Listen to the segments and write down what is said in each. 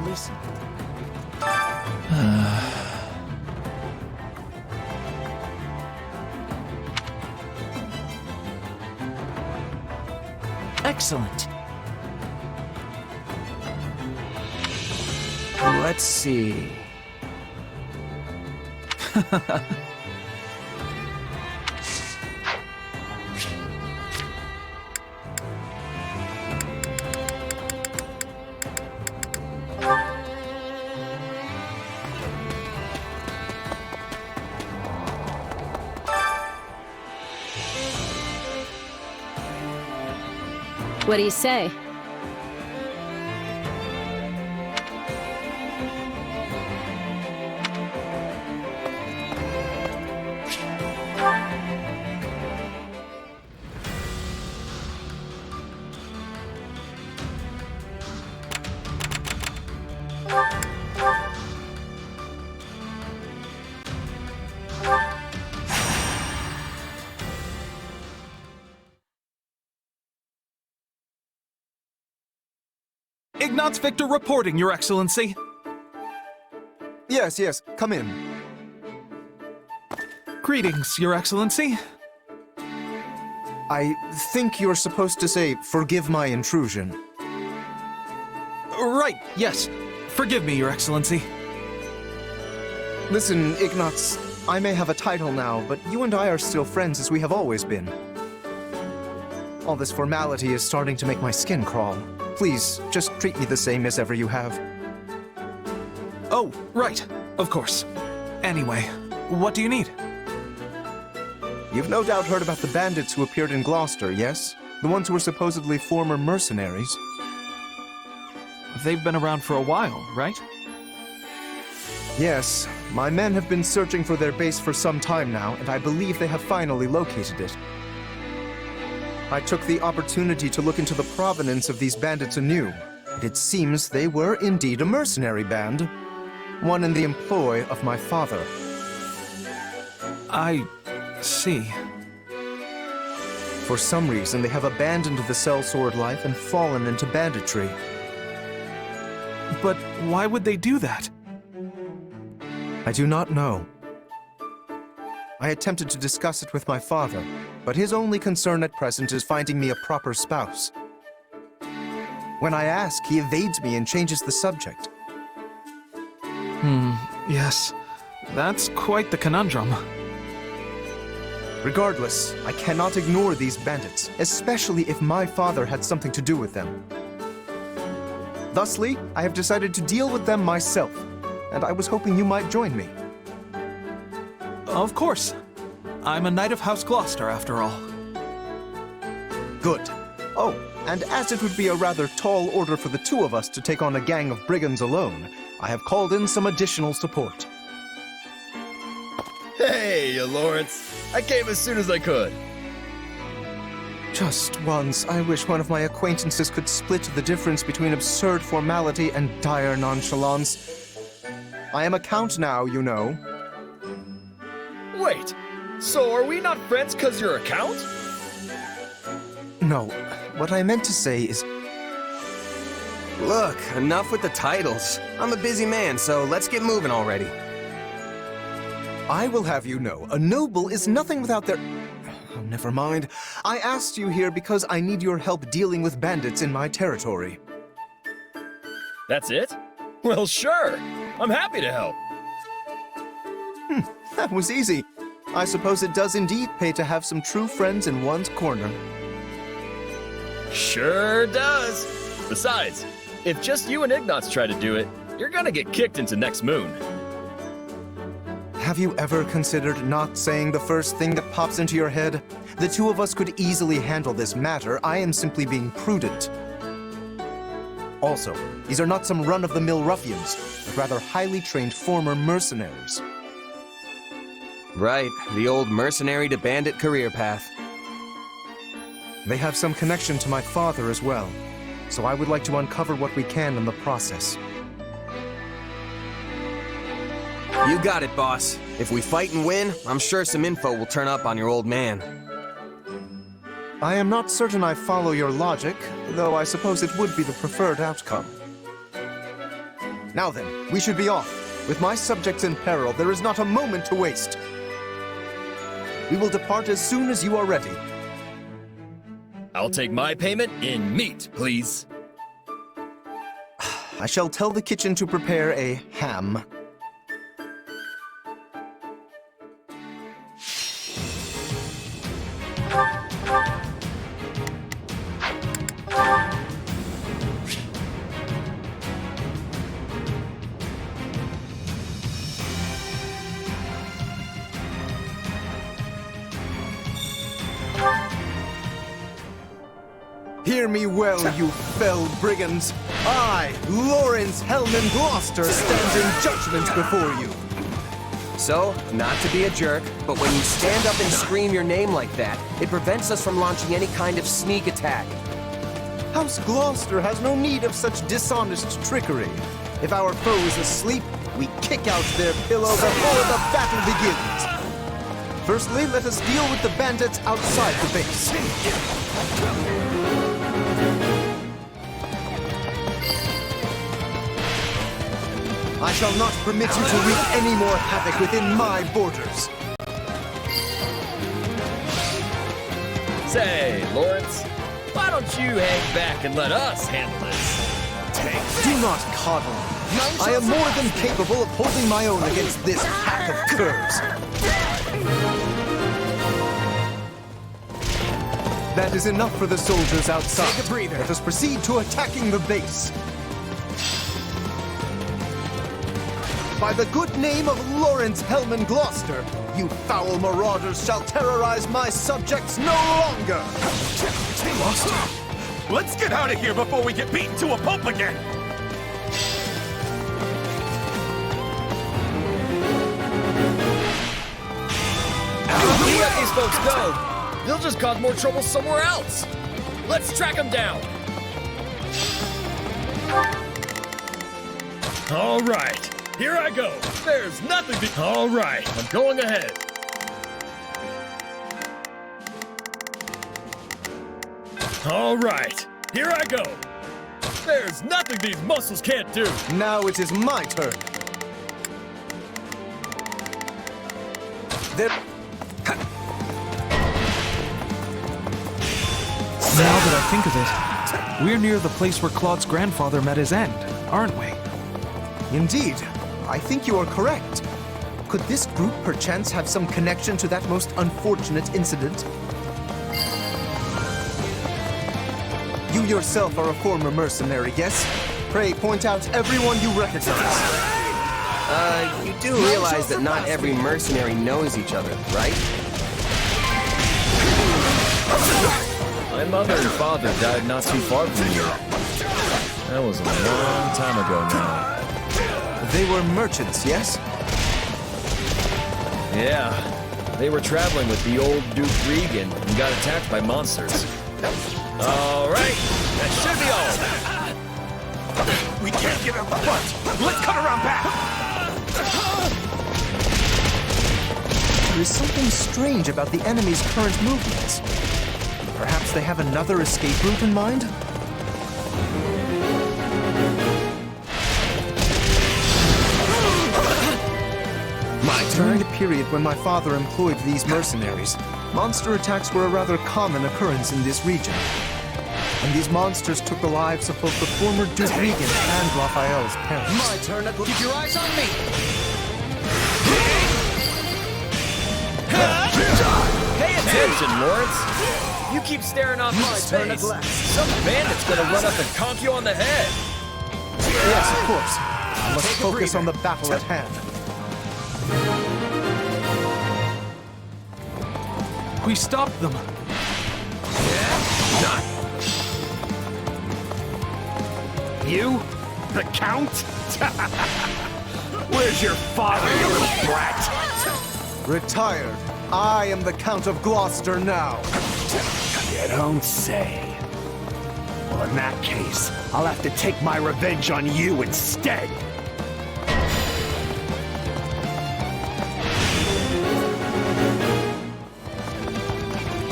listen. Excellent. Let's see. What do you say? Ignatz Victor reporting, Your Excellency. Yes, come in. Greetings, Your Excellency. I think you're supposed to say, "Forgive my intrusion." Right, yes. Forgive me, Your Excellency. Listen, Ignatz, I may have a title now, but you and I are still friends as we have always been. All this formality is starting to make my skin crawl. Please, just treat me the same as ever you have. Oh, right. Of course. Anyway, what do you need? You've no doubt heard about the bandits who appeared in Gloucester, yes? The ones who were supposedly former mercenaries. They've been around for a while, right? Yes, my men have been searching for their base for some time now, and I believe they have finally located it. I took the opportunity to look into the provenance of these bandits anew. It seems they were indeed a mercenary band, one in the employ of my father. I see. For some reason, they have abandoned the sellsword life and fallen into banditry. But why would they do that? I do not know. I attempted to discuss it with my father, but his only concern at present is finding me a proper spouse. When I ask, he evades me and changes the subject. Yes. That's quite the conundrum. Regardless, I cannot ignore these bandits, especially if my father had something to do with them. Thusly, I have decided to deal with them myself, and I was hoping you might join me. Of course. I'm a knight of House Gloucester, after all. Good. Oh, and as it would be a rather tall order for the two of us to take on a gang of brigands alone, I have called in some additional support. Hey, Lawrence. I came as soon as I could. Just once, I wish one of my acquaintances could split the difference between absurd formality and dire nonchalance. I am a count now, you know. Wait, so are we not friends because you're a count? No, what I meant to say is... Look, enough with the titles. I'm a busy man, so let's get moving already. I will have you know, a noble is nothing without their... Oh, never mind. I asked you here because I need your help dealing with bandits in my territory. That's it? Well, sure. I'm happy to help. That was easy. I suppose it does indeed pay to have some true friends in one's corner. Sure does. Besides, if just you and Ignatz try to do it, you're gonna get kicked into next moon. Have you ever considered not saying the first thing that pops into your head? The two of us could easily handle this matter. I am simply being prudent. Also, these are not some run-of-the-mill ruffians, but rather highly trained former mercenaries. Right, the old mercenary to bandit career path. They have some connection to my father as well, so I would like to uncover what we can in the process. You got it, boss. If we fight and win, I'm sure some info will turn up on your old man. I am not certain I follow your logic, though I suppose it would be the preferred outcome. Now then, we should be off. With my subjects in peril, there is not a moment to waste. We will depart as soon as you are ready. I'll take my payment in meat, please. I shall tell the kitchen to prepare a ham. Hear me well, you fell brigands. I, Lawrence Hellman Gloucester, stand in judgment before you. So, not to be a jerk, but when you stand up and scream your name like that, it prevents us from launching any kind of sneak attack. House Gloucester has no need of such dishonest trickery. If our foe is asleep, we kick out their pillow before the battle begins. Firstly, let us deal with the bandits outside the base. I shall not permit you to wreak any more havoc within my borders. Say, Lawrence, why don't you hang back and let us handle this? Do not coddle me. I am more than capable of holding my own against this pack of curs. That is enough for the soldiers outside. Take a breather. Let us proceed to attacking the base. By the good name of Lawrence Hellman Gloucester, you foul marauders shall terrorize my subjects no longer! Gloucester, let's get out of here before we get beaten to a pulp again! If we let these folks go, they'll just cause more trouble somewhere else. Let's track them down. All right. Here I go. There's nothing to... All right, I'm going ahead. All right, here I go. There's nothing these muscles can't do. Now it is my turn. There... Now that I think of it, we're near the place where Claude's grandfather met his end, aren't we? Indeed. I think you are correct. Could this group perchance have some connection to that most unfortunate incident? You yourself are a former mercenary, yes? Pray point out everyone you recognize. You do realize that not every mercenary knows each other, right? My mother and father died not too far from here. That was a long time ago now. They were merchants, yes? Yeah, they were traveling with the old Duke Regan and got attacked by monsters. All right, that should be all. We can't get out the front! Let's cut around back! There is something strange about the enemy's current movements. Perhaps they have another escape route in mind? During the period when my father employed these mercenaries, monster attacks were a rather common occurrence in this region. And these monsters took the lives of both the former Duke Regan and Raphael's parents. My turn. Keep your eyes on me. Pay attention, Lawrence. You keep staring off into space. Some bandit's gonna run up and conk you on the head. Yes, of course. I must focus on the battle at hand. We stopped them. You? The Count? Where's your father, you little brat? Retired. I am the Count of Gloucester now. You don't say. Well, in that case, I'll have to take my revenge on you instead.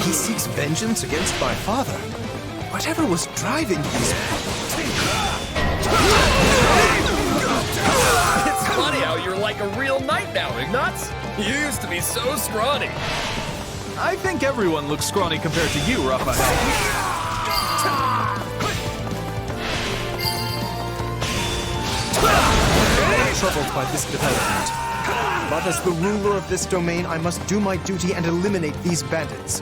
He seeks vengeance against my father. Whatever was driving these... You used to be so scrawny. I think everyone looks scrawny compared to you, Raphael. I'm troubled by this development. But as the ruler of this domain, I must do my duty and eliminate these bandits.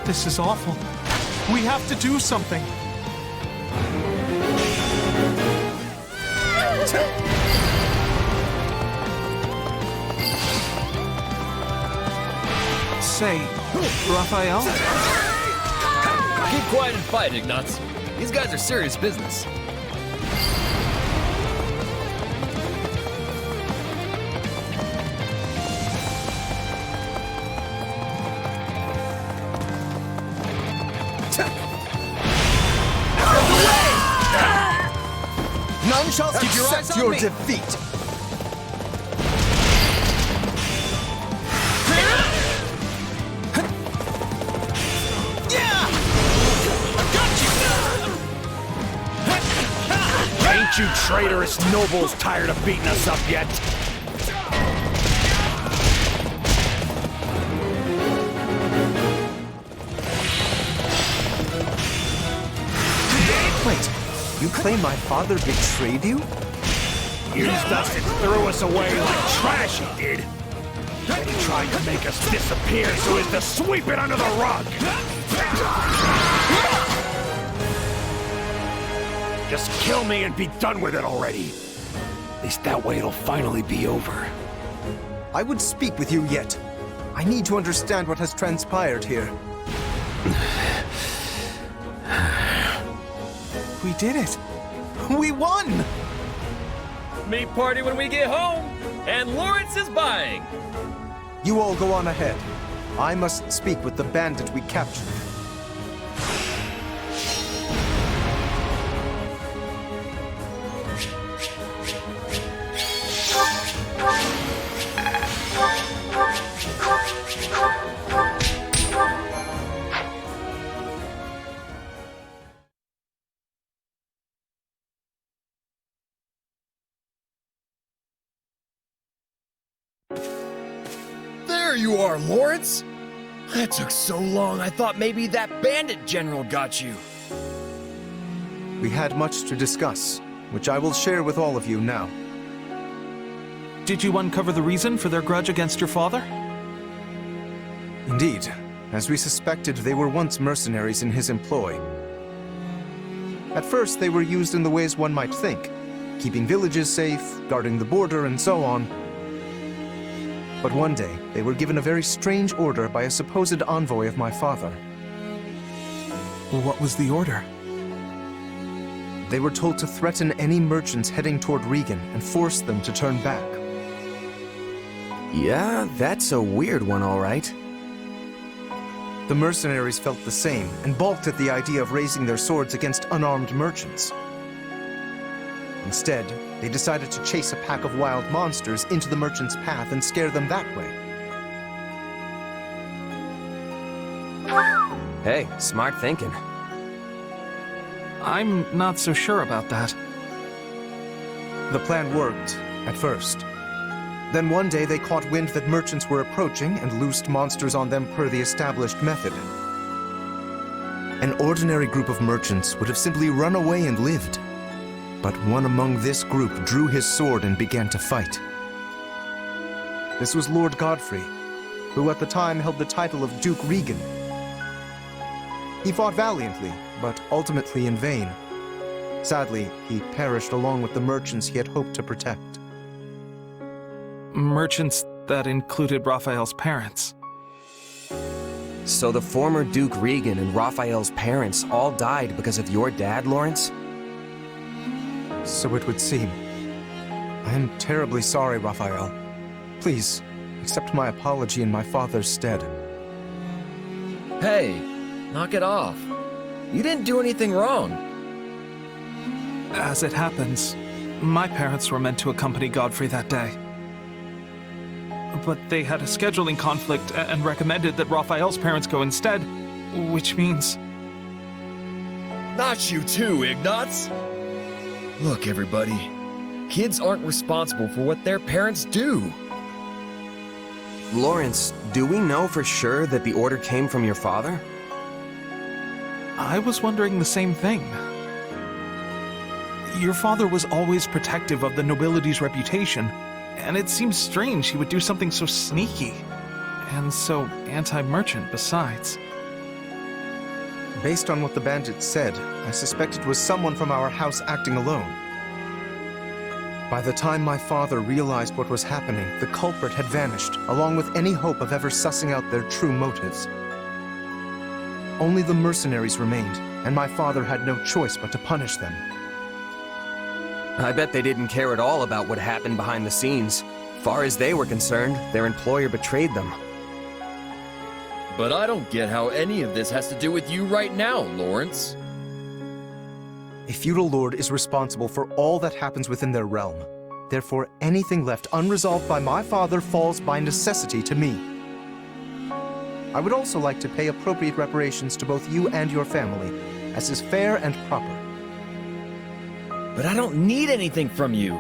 This is awful. We have to do something. Say, Raphael? Keep quiet and fight, Ignatz. These guys are serious business. None shall Keep your eyes accept on your me. defeat. Ain't you traitorous nobles tired of beating us up yet? Wait, you claim my father betrayed you? Used us and threw us away like trash, he did. Then he tried to make us disappear so as to sweep it under the rug. Just kill me and be done with it already. At least that way it'll finally be over. I would speak with you yet. I need to understand what has transpired here. We did it. We won! Meat party when we get home, and Lawrence is buying. You all go on ahead. I must speak with the bandit we captured. There you are, Lawrence. That took so long, I thought maybe that bandit general got you. We had much to discuss, which I will share with all of you now. Did you uncover the reason for their grudge against your father? Indeed, as we suspected, they were once mercenaries in his employ. At first, they were used in the ways one might think, keeping villages safe, guarding the border, and so on. But one day, they were given a very strange order by a supposed envoy of my father. What was the order? They were told to threaten any merchants heading toward Regan and force them to turn back. Yeah, that's a weird one, all right. The mercenaries felt the same and balked at the idea of raising their swords against unarmed merchants. Instead, they decided to chase a pack of wild monsters into the merchants' path and scare them that way. Hey, smart thinking. I'm not so sure about that. The plan worked, at first. Then one day they caught wind that merchants were approaching and loosed monsters on them per the established method. An ordinary group of merchants would have simply run away and lived. But one among this group drew his sword and began to fight. This was Lord Godfrey, who at the time held the title of Duke Regan. He fought valiantly, but ultimately in vain. Sadly, he perished along with the merchants he had hoped to protect. Merchants that included Raphael's parents. So the former Duke Regan and Raphael's parents all died because of your dad, Lawrence? So it would seem. I am terribly sorry, Raphael. Please, accept my apology in my father's stead. Hey, knock it off. You didn't do anything wrong. As it happens, my parents were meant to accompany Godfrey that day. But they had a scheduling conflict and recommended that Raphael's parents go instead, which means... Not you too, Ignatz. Look, everybody. Kids aren't responsible for what their parents do. Lawrence, do we know for sure that the order came from your father? I was wondering the same thing. Your father was always protective of the nobility's reputation, and it seems strange he would do something so sneaky. And so anti-merchant besides. Based on what the bandits said, I suspect it was someone from our house acting alone. By the time my father realized what was happening, the culprit had vanished, along with any hope of ever sussing out their true motives. Only the mercenaries remained, and my father had no choice but to punish them. I bet they didn't care at all about what happened behind the scenes. Far as they were concerned, their employer betrayed them. But I don't get how any of this has to do with you right now, Lawrence. A feudal lord is responsible for all that happens within their realm. Therefore, anything left unresolved by my father falls by necessity to me. I would also like to pay appropriate reparations to both you and your family, as is fair and proper. But I don't need anything from you.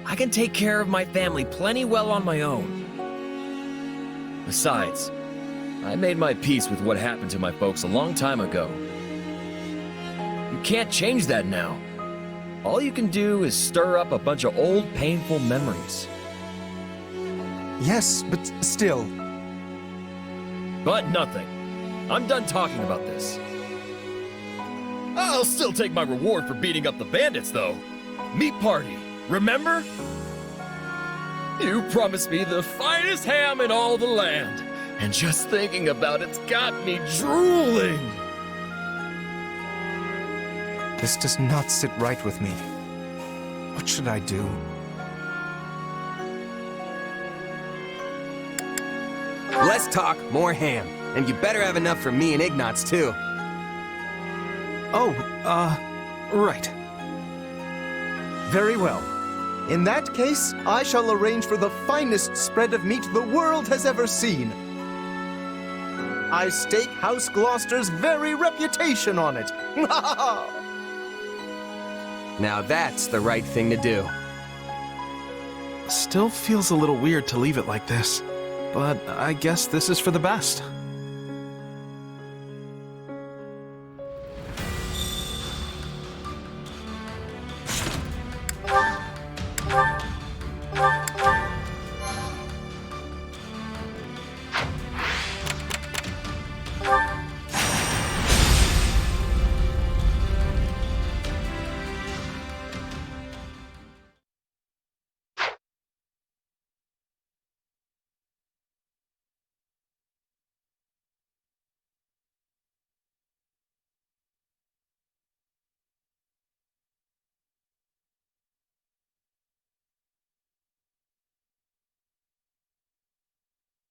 I can take care of my family plenty well on my own. Besides, I made my peace with what happened to my folks a long time ago. You can't change that now. All you can do is stir up a bunch of old, painful memories. Yes, but still. But nothing. I'm done talking about this. I'll still take my reward for beating up the bandits, though. Meat party, remember? You promised me the finest ham in all the land. And just thinking about it's got me drooling. This does not sit right with me. What should I do? Less talk, more ham. And you better have enough for me and Ignatz, too. Oh, right. Very well. In that case, I shall arrange for the finest spread of meat the world has ever seen. I stake House Gloucester's very reputation on it. Now that's the right thing to do. Still feels a little weird to leave it like this, but I guess this is for the best.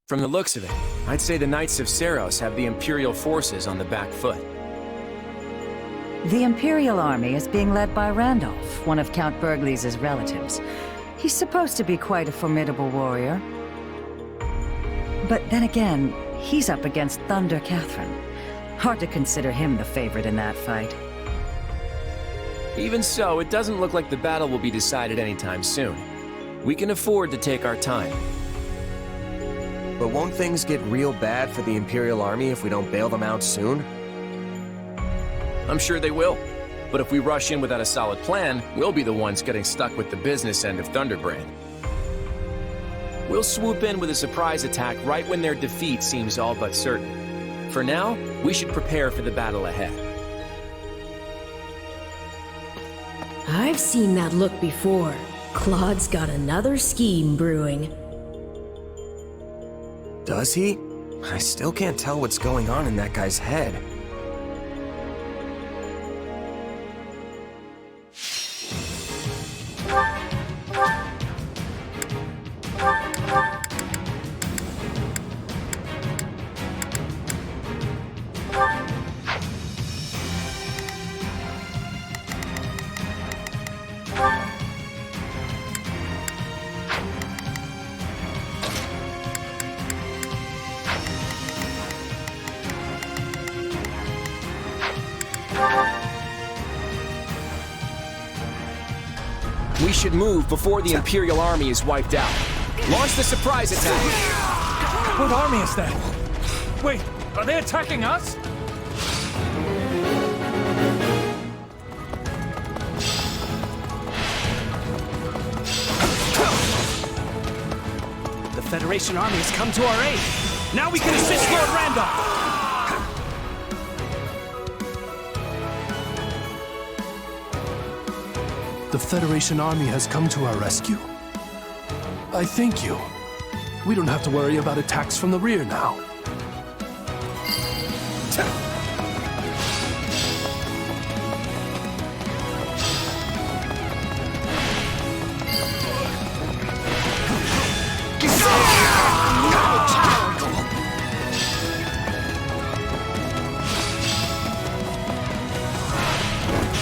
From the looks of it, I'd say the Knights of Seros have the Imperial forces on the back foot. The Imperial army is being led by Randolph, one of Count Burgleys' relatives. He's supposed to be quite a formidable warrior. But then again, he's up against Thunder Catherine. Hard to consider him the favorite in that fight. Even so, it doesn't look like the battle will be decided anytime soon. We can afford to take our time. But won't things get real bad for the Imperial army if we don't bail them out soon? I'm sure they will. But if we rush in without a solid plan, we'll be the ones getting stuck with the business end of Thunderbrand. We'll swoop in with a surprise attack right when their defeat seems all but certain. For now, we should prepare for the battle ahead. I've seen that look before. Claude's got another scheme brewing. Does he? I still can't tell what's going on in that guy's head. We should move before the Imperial army is wiped out. Launch the surprise attack! What army is that? Wait, are they attacking us? The Federation army has come to our aid. Now we can assist Lord Randolph! The Federation army has come to our rescue. I thank you. We don't have to worry about attacks from the rear now.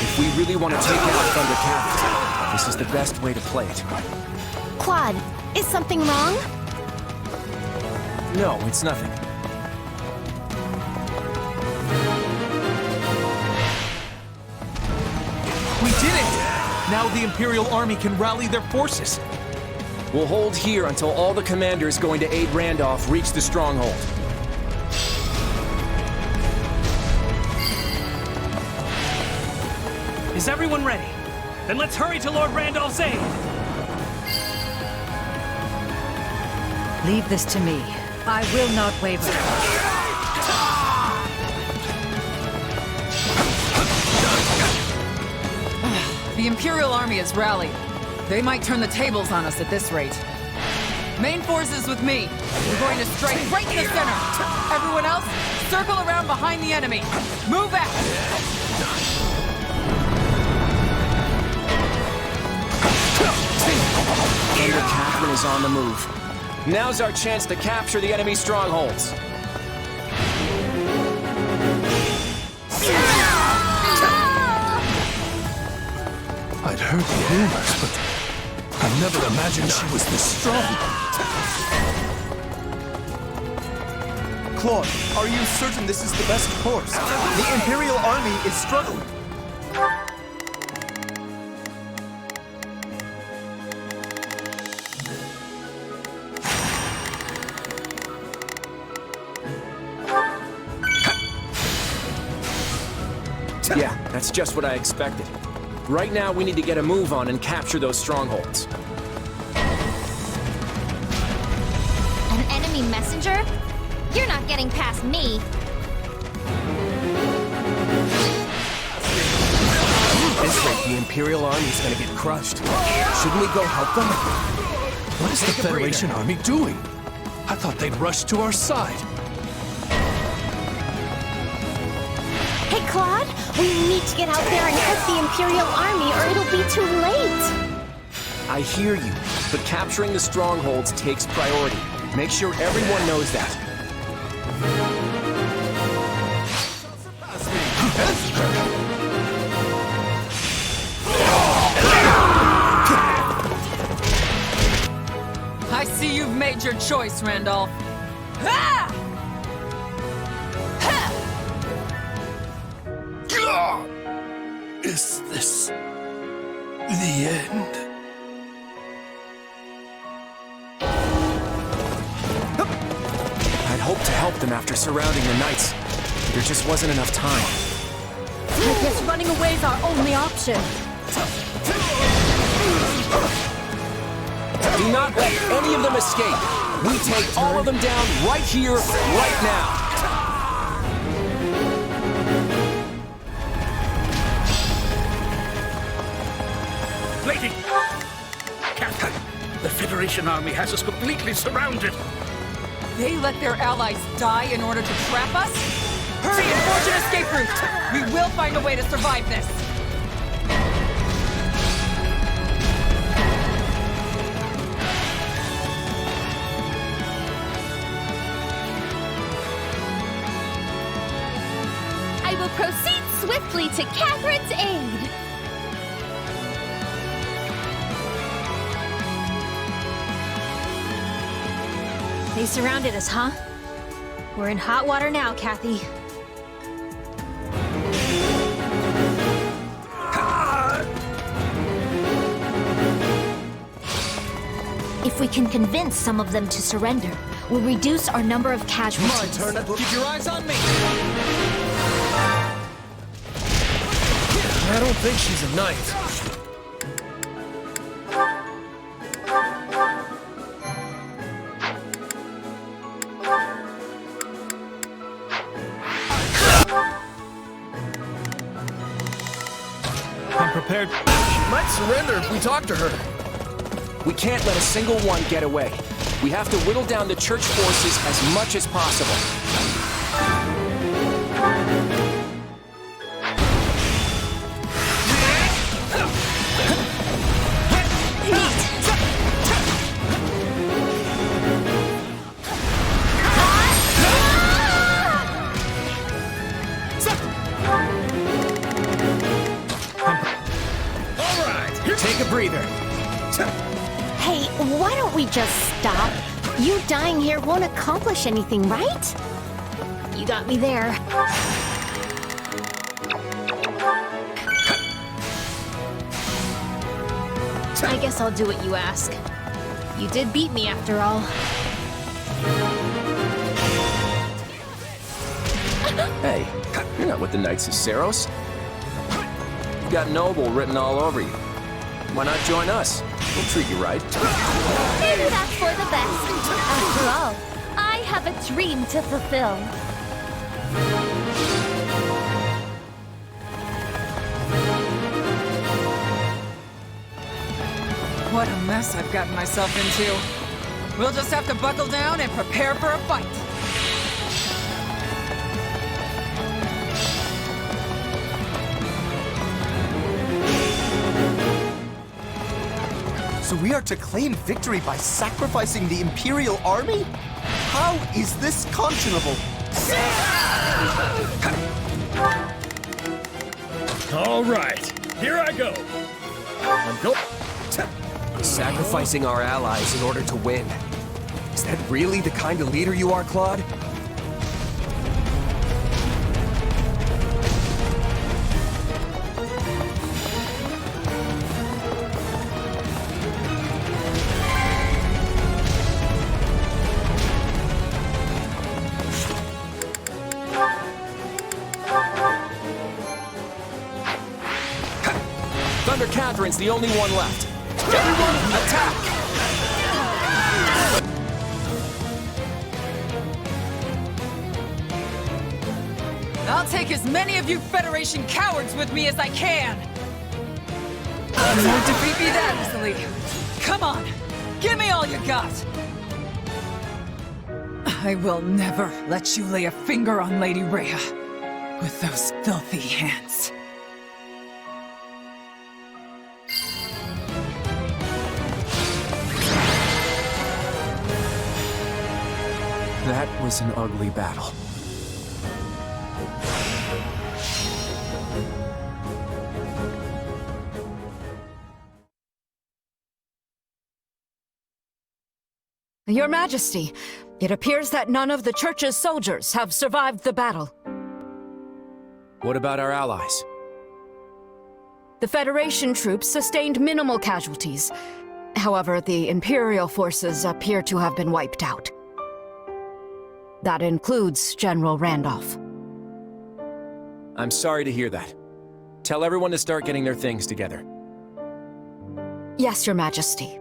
If we really want to take out Thunder Capital, this is the best way to play it. Claude, is something wrong? No, it's nothing. We did it! Now the Imperial army can rally their forces. We'll hold here until all the commanders going to aid Randolph reach the stronghold. Is everyone ready? Then let's hurry to Lord Randolph's aid! Leave this to me. I will not waver. The Imperial army has rallied. They might turn the tables on us at this rate. Main forces with me. We're going to strike right in the center. Everyone else, circle around behind the enemy. Move out! Thunder Catherine is on the move. Now's our chance to capture the enemy strongholds. I'd heard the rumors, but I never imagined she was this strong. Claude, are you certain this is the best course? The Imperial army is struggling. Yeah, that's just what I expected. Right now, we need to get a move on and capture those strongholds. An enemy messenger? You're not getting past me. At this rate, the Imperial army's gonna get crushed. Shouldn't we go help them? What is the Federation army doing? I thought they'd rush to our side. Hey, Claude, we need to get out there and help the Imperial army or it'll be too late. I hear you, but capturing the strongholds takes priority. Make sure everyone knows that. I see you've made your choice, Randolph. Ah! Is this the end? I'd hoped to help them after surrounding the Knights. There just wasn't enough time. I guess running away is our only option. Do not let any of them escape. We take all of them down right here, right now. Lady! Captain, the Federation army has us completely surrounded. They let their allies die in order to trap us? Hurry and forge an escape route! We will find a way to survive this! I will proceed swiftly to Catherine's aid. They surrounded us, huh? We're in hot water now, Kathy. we can convince some of them to surrender, we'll reduce our number of casualties. My turn. Keep your eyes on me. I don't think she's a knight. I'm prepared. She might surrender if we talk to her. We can't let a single one get away. We have to whittle down the church forces as much as possible. Take a breather. Hey, why don't we just stop? You dying here won't accomplish anything, right? You got me there. I guess I'll do what you ask. You did beat me after all. Hey, you're not with the Knights of Saros. You've got noble written all over you. Why not join us? We'll treat you right. Maybe that's for the best. After all, I have a dream to fulfill. What a mess I've gotten myself into. We'll just have to buckle down and prepare for a fight. So we are to claim victory by sacrificing the Imperial army? How is this conscionable? All right, here I go. I'm go. Sacrificing our allies in order to win. Is that really the kind of leader you are, Claude? Thunder Catherine's the only one left. Everyone, attack! I'll take as many of you Federation cowards with me as I can! You won't defeat me that easily! Come on! Give me all you got! I will never let you lay a finger on Lady Rhea with those filthy hands. That was an ugly battle. Your Majesty, it appears that none of the Church's soldiers have survived the battle. What about our allies? The Federation troops sustained minimal casualties. However, the Imperial forces appear to have been wiped out. That includes General Randolph. I'm sorry to hear that. Tell everyone to start getting their things together. Yes, Your Majesty.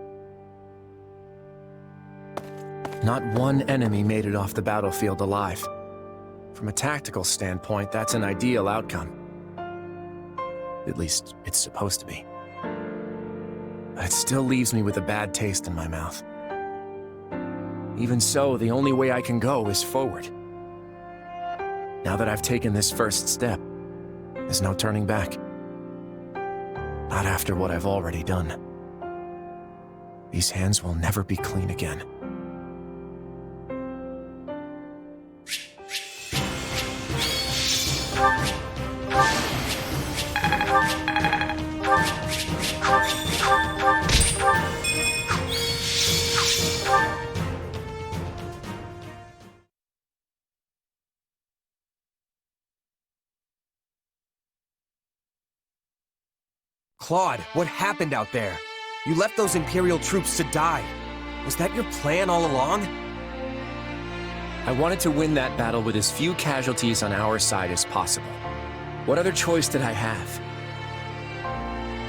Not one enemy made it off the battlefield alive. From a tactical standpoint, that's an ideal outcome. At least, it's supposed to be. But it still leaves me with a bad taste in my mouth. Even so, the only way I can go is forward. Now that I've taken this first step, there's no turning back. Not after what I've already done. These hands will never be clean again. Claude, what happened out there? You left those Imperial troops to die. Was that your plan all along? I wanted to win that battle with as few casualties on our side as possible. What other choice did I have?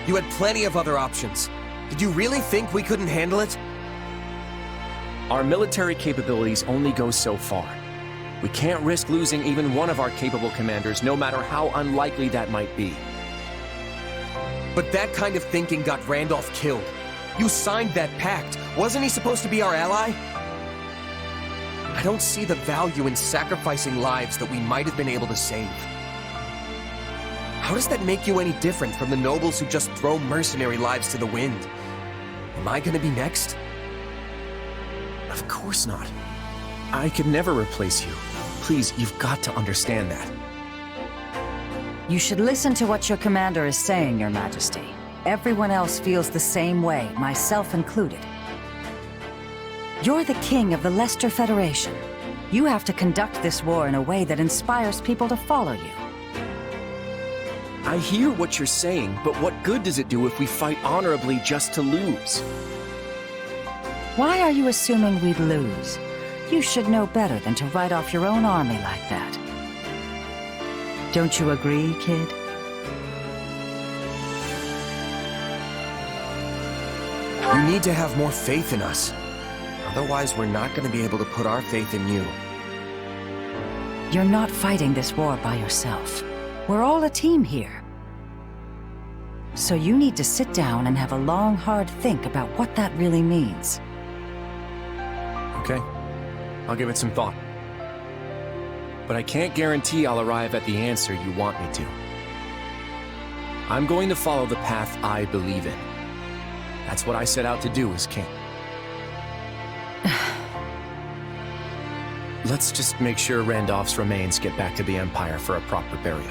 You had plenty of other options. Did you really think we couldn't handle it? Our military capabilities only go so far. We can't risk losing even one of our capable commanders, no matter how unlikely that might be. But that kind of thinking got Randolph killed. You signed that pact. Wasn't he supposed to be our ally? I don't see the value in sacrificing lives that we might have been able to save. How does that make you any different from the nobles who just throw mercenary lives to the wind? Am I gonna be next? Of course not. I could never replace you. Please, you've got to understand that. You should listen to what your commander is saying, Your Majesty. Everyone else feels the same way, myself included. You're the king of the Leicester Federation. You have to conduct this war in a way that inspires people to follow you. I hear what you're saying, but what good does it do if we fight honorably just to lose? Why are you assuming we'd lose? You should know better than to write off your own army like that. Don't you agree, kid? You need to have more faith in us. Otherwise, we're not going to be able to put our faith in you. You're not fighting this war by yourself. We're all a team here. So you need to sit down and have a long, hard think about what that really means. Okay. I'll give it some thought. But I can't guarantee I'll arrive at the answer you want me to. I'm going to follow the path I believe in. That's what I set out to do as king. Let's just make sure Randolph's remains get back to the Empire for a proper burial.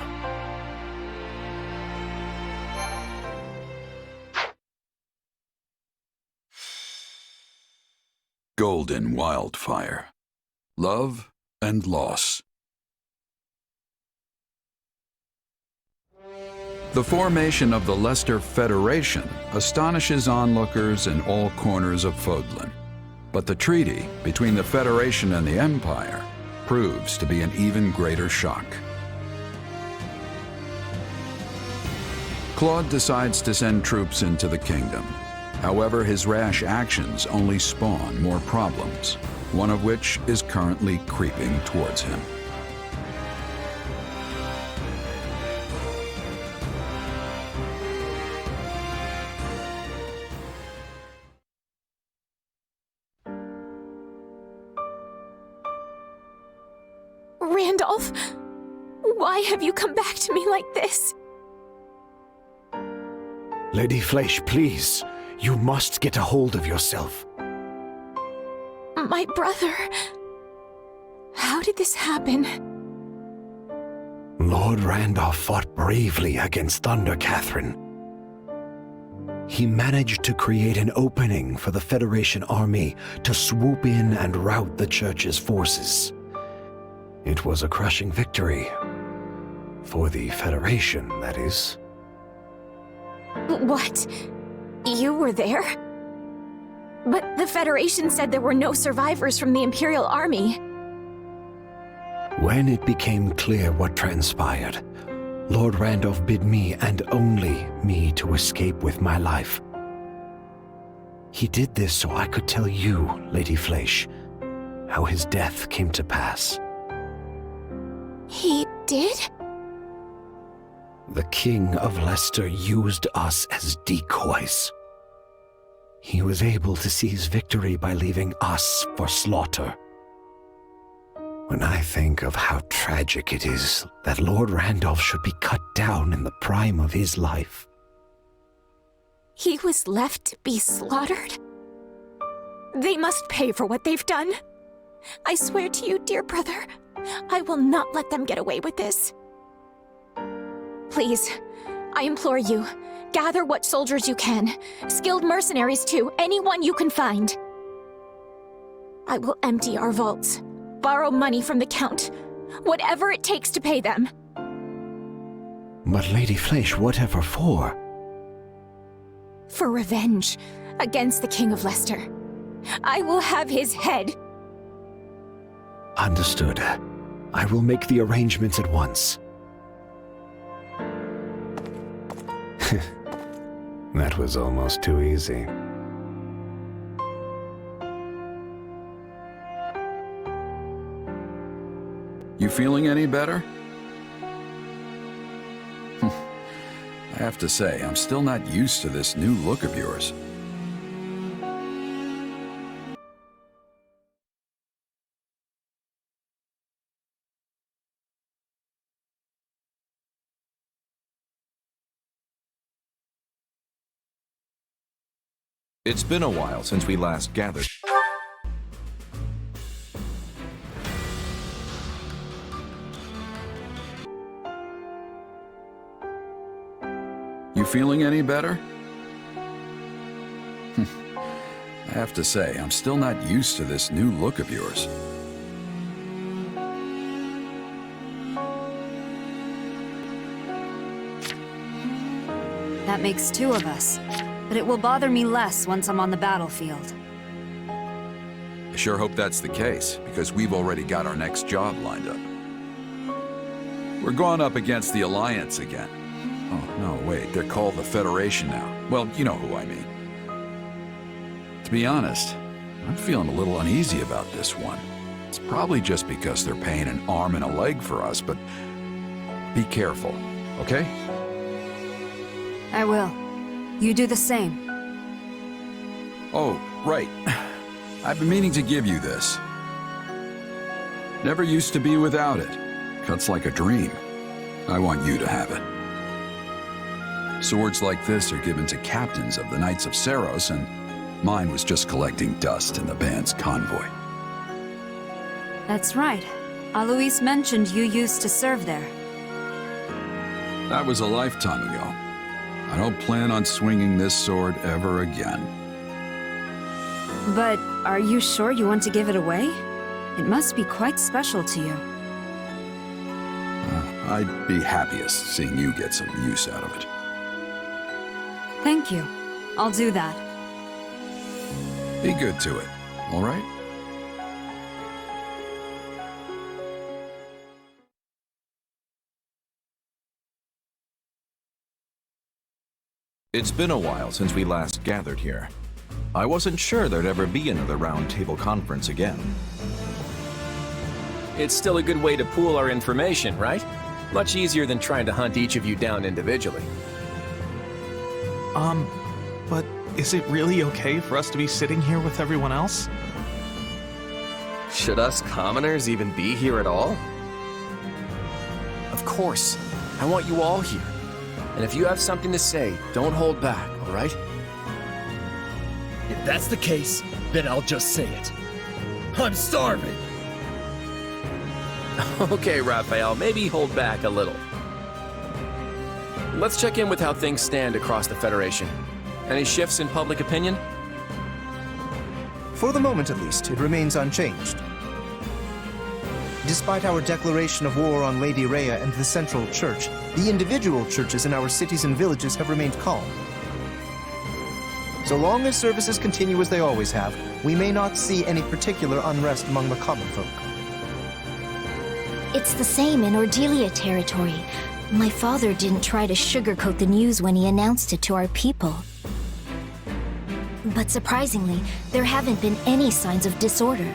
Golden Wildfire. Love and Loss. The formation of the Leicester Federation astonishes onlookers in all corners of Fodlan. But the treaty between the Federation and the Empire proves to be an even greater shock. Claude decides to send troops into the kingdom. However, his rash actions only spawn more problems, one of which is currently creeping towards him. Randolph, why have you come back to me like this? Lady Fleisch, please. You must get a hold of yourself. My brother... How did this happen? Lord Randolph fought bravely against Thunder Catherine. He managed to create an opening for the Federation army to swoop in and rout the Church's forces. It was a crushing victory. For the Federation, that is. What? You were there? But the Federation said there were no survivors from the Imperial Army. When it became clear what transpired, Lord Randolph bid me and only me to escape with my life. He did this so I could tell you, Lady Fleisch, how his death came to pass. He did? The King of Leicester used us as decoys. He was able to seize victory by leaving us for slaughter. When I think of how tragic it is that Lord Randolph should be cut down in the prime of his life. He was left to be slaughtered? They must pay for what they've done. I swear to you, dear brother, I will not let them get away with this. Please, I implore you, gather what soldiers you can, skilled mercenaries too, anyone you can find. I will empty our vaults, borrow money from the Count, whatever it takes to pay them. But Lady Fleisch, whatever for? For revenge against the King of Leicester. I will have his head. Understood. I will make the arrangements at once. That was almost too easy. You feeling any better? I have to say, I'm still not used to this new look of yours. It's been a while since we last gathered. You feeling any better? I have to say, I'm still not used to this new look of yours. That makes two of us. But it will bother me less once I'm on the battlefield. I sure hope that's the case, because we've already got our next job lined up. We're going up against the Alliance again. Oh, no, wait, they're called the Federation now. Well, you know who I mean. To be honest, I'm feeling a little uneasy about this one. It's probably just because they're paying an arm and a leg for us, but be careful, okay? I will. You do the same. Oh, right. I've been meaning to give you this. Never used to be without it. Cuts like a dream. I want you to have it. Swords like this are given to captains of the Knights of Seros, and mine was just collecting dust in the band's convoy. That's right. Alois mentioned you used to serve there. That was a lifetime ago. I don't plan on swinging this sword ever again. But are you sure you want to give it away? It must be quite special to you. I'd be happiest seeing you get some use out of it. Thank you. I'll do that. Be good to it, all right? It's been a while since we last gathered here. I wasn't sure there'd ever be another roundtable conference again. It's still a good way to pool our information, right? Much easier than trying to hunt each of you down individually. But is it really okay for us to be sitting here with everyone else? Should us commoners even be here at all? Of course. I want you all here. And if you have something to say, don't hold back, all right? If that's the case, then I'll just say it. I'm starving! Okay, Raphael, maybe hold back a little. Let's check in with how things stand across the Federation. Any shifts in public opinion? For the moment at least, it remains unchanged. Despite our declaration of war on Lady Rhea and the Central Church, the individual churches in our cities and villages have remained calm. So long as services continue as they always have, we may not see any particular unrest among the common folk. It's the same in Ordelia territory. My father didn't try to sugarcoat the news when he announced it to our people. But surprisingly, there haven't been any signs of disorder.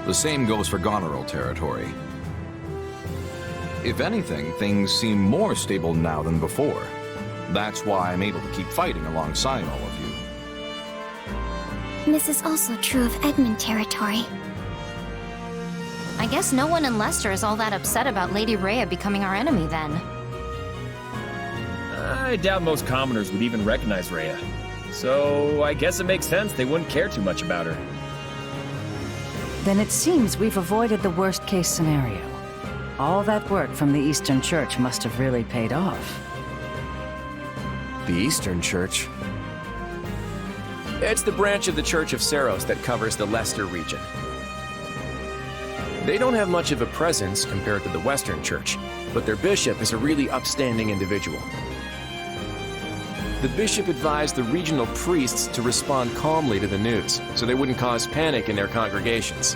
The same goes for Goneril territory. If anything, things seem more stable now than before. That's why I'm able to keep fighting alongside all of you. This is also true of Edmund territory. I guess no one in Leicester is all that upset about Lady Rhea becoming our enemy then. I doubt most commoners would even recognize Rhea. So I guess it makes sense they wouldn't care too much about her. Then it seems we've avoided the worst-case scenario. All that work from the Eastern Church must have really paid off. The Eastern Church? It's the branch of the Church of Seros that covers the Leicester region. They don't have much of a presence compared to the Western Church, but their bishop is a really upstanding individual. the bishop advised the regional priests to respond calmly to the news, so they wouldn't cause panic in their congregations.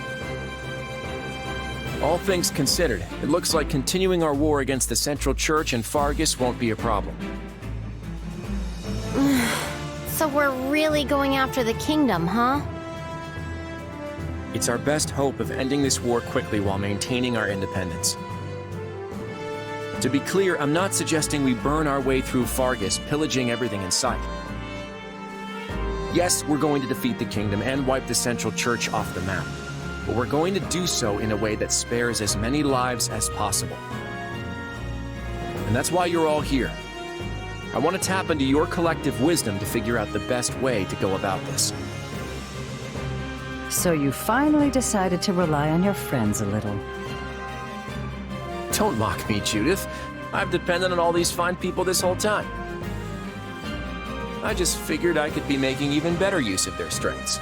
All things considered, it looks like continuing our war against the Central Church and Fargus won't be a problem. So we're really going after the kingdom, huh? It's our best hope of ending this war quickly while maintaining our independence. To be clear, I'm not suggesting we burn our way through Fargus, pillaging everything in sight. Yes, we're going to defeat the kingdom and wipe the Central Church off the map, but we're going to do so in a way that spares as many lives as possible. And that's why you're all here. I want to tap into your collective wisdom to figure out the best way to go about this. So you finally decided to rely on your friends a little. Don't mock me, Judith. I've depended on all these fine people this whole time. I just figured I could be making even better use of their strengths.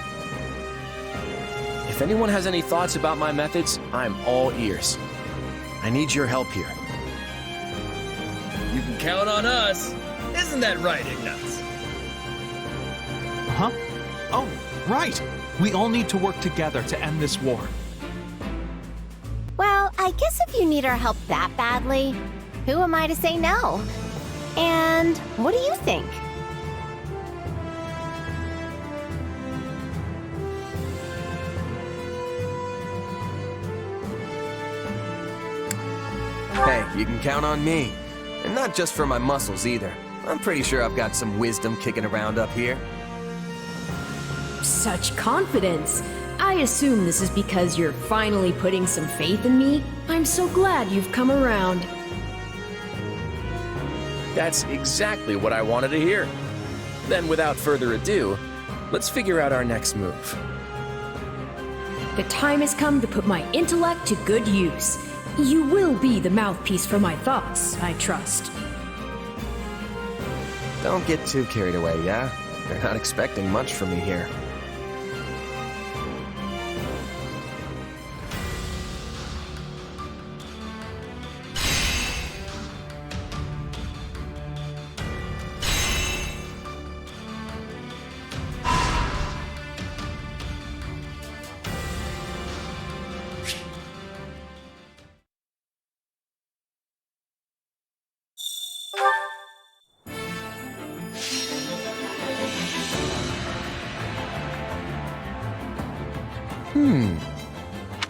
If anyone has any thoughts about my methods, I'm all ears. I need your help here. You can count on us. Isn't that right, Ignaz? Huh? Oh, right! We all need to work together to end this war. Well, I guess if you need our help that badly, who am I to say no? And what do you think? Hey, you can count on me. And not just for my muscles either. I'm pretty sure I've got some wisdom kicking around up here. Such confidence! I assume this is because you're finally putting some faith in me. I'm so glad you've come around. That's exactly what I wanted to hear. Then, without further ado, let's figure out our next move. The time has come to put my intellect to good use. You will be the mouthpiece for my thoughts, I trust. Don't get too carried away, yeah? They're not expecting much from me here.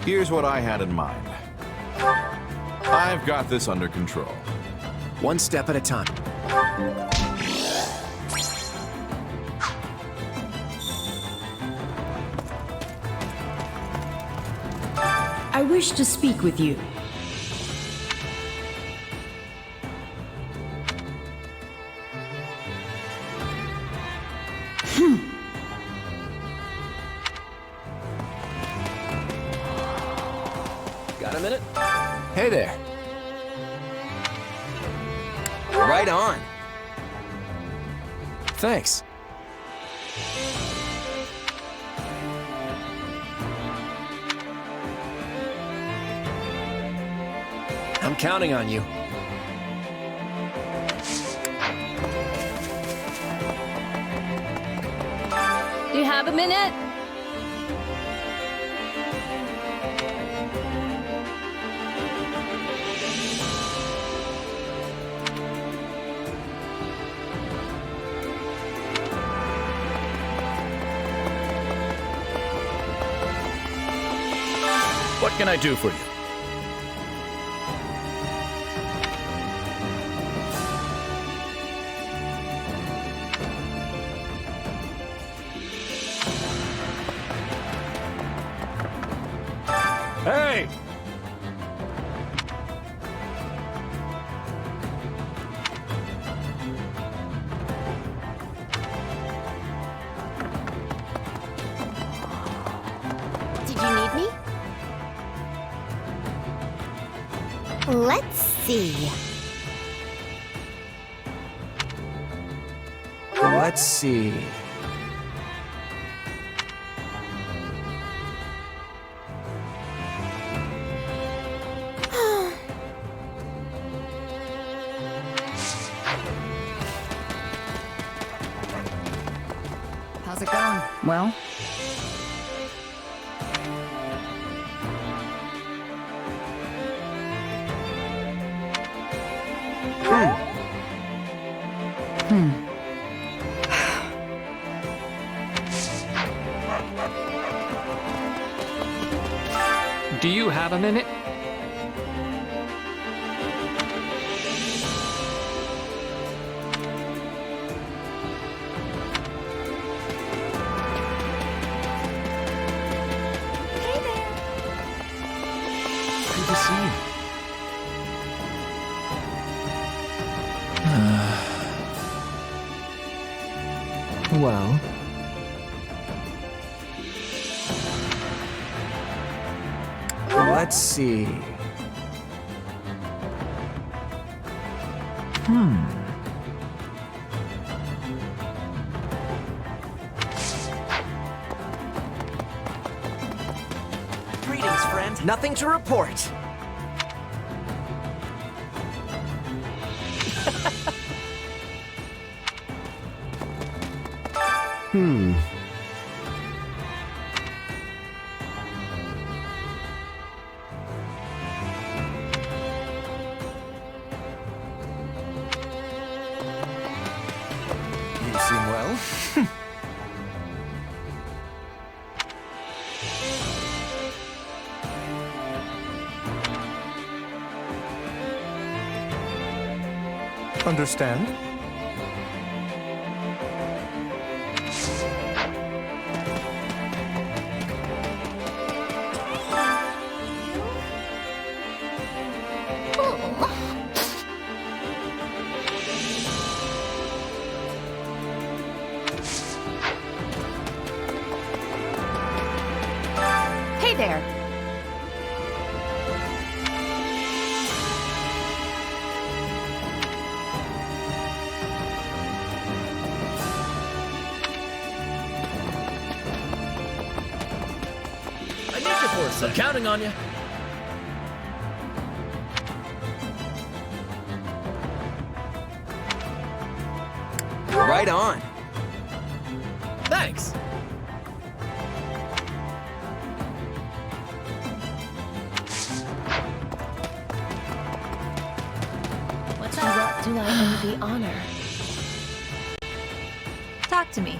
Here's what I had in mind. I've got this under control. One step at a time. I wish to speak with you. Got a minute? Hey there. Right on. Thanks. I'm counting on you. Do you have a minute? What can I do for you? Hey! Did you need me? Let's see. Let's see. How's it going? Well? Do you have a minute? Good to see you. Well. Let's see. Greetings, friend. Nothing to report. You seem well. Understand? Hey there. I need you for a sec. I'm counting on you. Right on. Thanks. What's up? What do I owe the honor? Talk to me.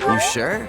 You sure?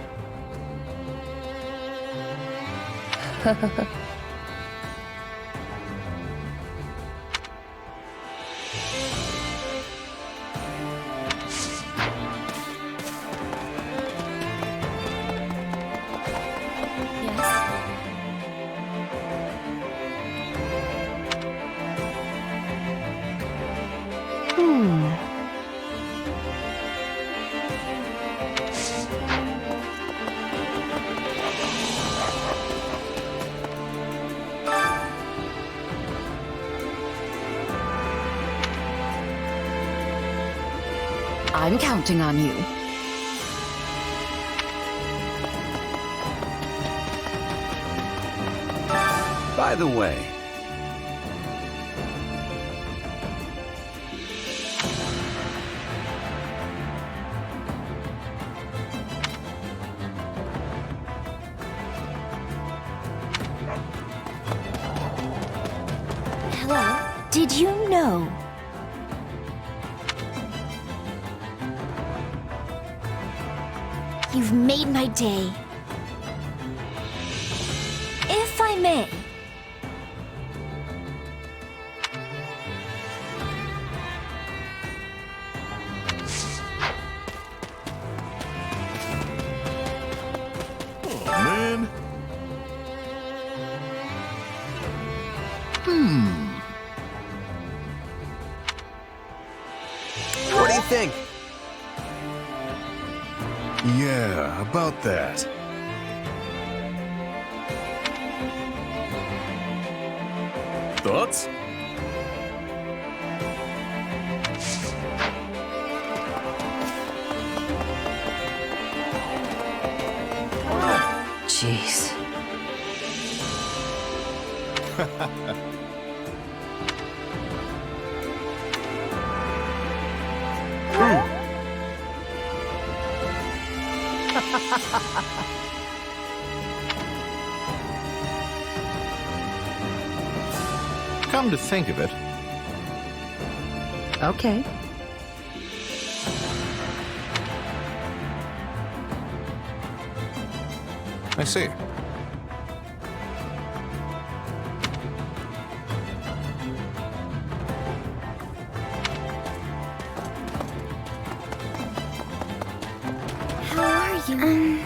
I'm counting on you. By the way, Hello? Did you know? You've made my day. If I may. man. What do you think? Yeah, about that. Thoughts? Jeez. Come to think of it. Okay. I see. How are you?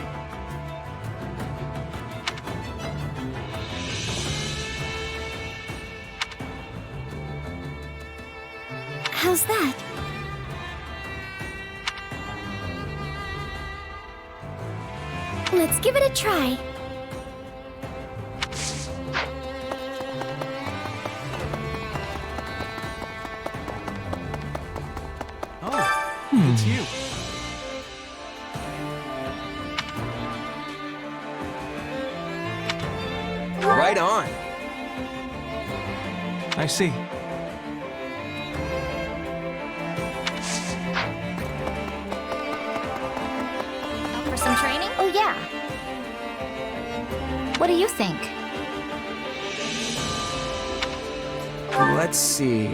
How's that? Let's give it a try. It's you. Right on. I see. For some training? Oh, yeah. What do you think? Let's see.